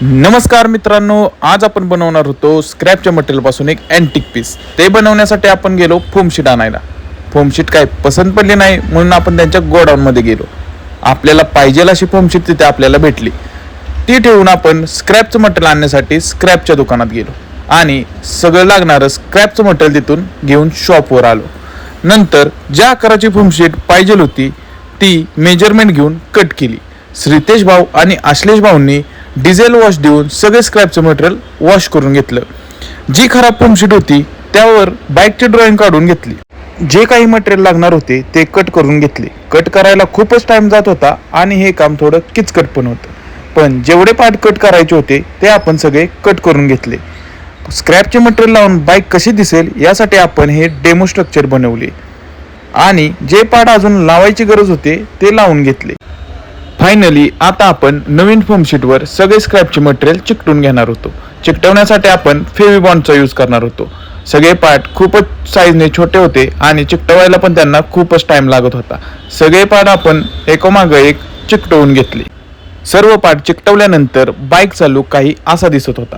नमस्कार मित्रांनो, आज आपण बनवणार होतो स्क्रॅपच्या मटेरियलपासून एक अँटिक पीस. ते बनवण्यासाठी आपण गेलो फोम शीट आणायला. फोम शीट काय पसंत पडली नाही म्हणून आपण त्यांच्या गोडाऊनमध्ये गेलो. आपल्याला पाहिजेल अशी फोम शीट तिथे आपल्याला भेटली. ती ठेवून आपण स्क्रॅपचं मटेरियल आणण्यासाठी स्क्रॅपच्या दुकानात गेलो आणि सगळं लागणारं स्क्रॅपचं मटेरियल तिथून घेऊन शॉपवर आलो. नंतर ज्या आकाराची फोम शीट पाहिजे होती ती मेजरमेंट घेऊन कट केली. श्रीतेश भाऊ आणि आश्लेष भाऊंनी डिझेल वॉश देऊन सगळे स्क्रॅपचं मटेरियल वॉश करून घेतलं. जी खराब फोम शीट होती त्यावर बाईकची ड्रॉइंग काढून घेतली. जे काही मटेरियल लागणार होते ते कट करून घेतले. कट करायला खूपच टाइम जात होता आणि हे काम थोडं किचकट पण होतं, पण जेवढे पार्ट कट करायचे होते ते आपण सगळे कट करून घेतले. स्क्रॅपचे मटेरियल लावून बाईक कशी दिसेल यासाठी आपण हे डेमो स्ट्रक्चर बनवले आणि जे पार्ट अजून लावायची गरज होते ते लावून घेतले. फायनली आता आपण नवीन फोम शीटवर सगळे स्क्रॅपचे मटेरियल चिकटून घेणार होतो. चिकटवण्यासाठी आपण फेविबॉन्डचा यूज करणार होतो. सगळे पार्ट खूपच साईजने छोटे होते आणि चिकटवायला पण त्यांना खूपच टाइम लागत होता. सगळे पार्ट आपण एकोमागं एक चिकटवून घेतले. सर्व पार्ट चिकटवल्यानंतर बाईकचा लुक काही असा दिसत होता.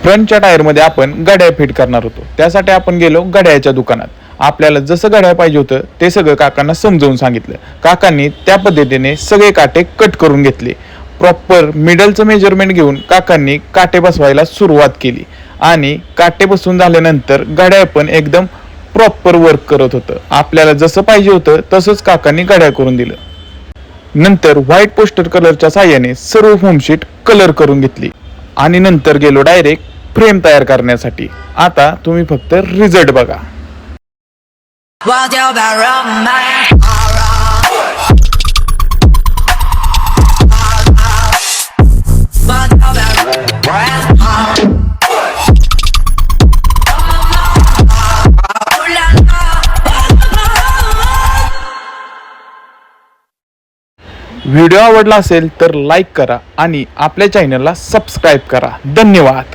फ्रंटच्या टायरमध्ये आपण घड्याळ फिट करणार होतो. त्यासाठी आपण गेलो घड्याळाच्या दुकानात. आपल्याला जसं घड्याळ पाहिजे होतं ते सगळं काकांना समजावून सांगितलं. काकांनी त्या पद्धतीने सगळे काटे कट करून घेतले. प्रॉपर मिडलचं मेजरमेंट घेऊन काकांनी काटे बसवायला सुरुवात केली आणि काटे बसून झाल्यानंतर घड्याळ पण एकदम प्रॉपर वर्क करत होतं. आपल्याला जसं पाहिजे होतं तसंच काकांनी घड्याळ करून दिलं. नंतर व्हाईट पोस्टर कलरच्या साह्याने सर्व फोम शीट कलर करून घेतली आणि नंतर गेलो डायरेक्ट फ्रेम तयार करण्यासाठी. आता तुम्ही फक्त रिझल्ट बघा. व्हिडिओ आवडला असेल तर लाईक करा आणि आपल्या चॅनलला सबस्क्राईब करा. धन्यवाद.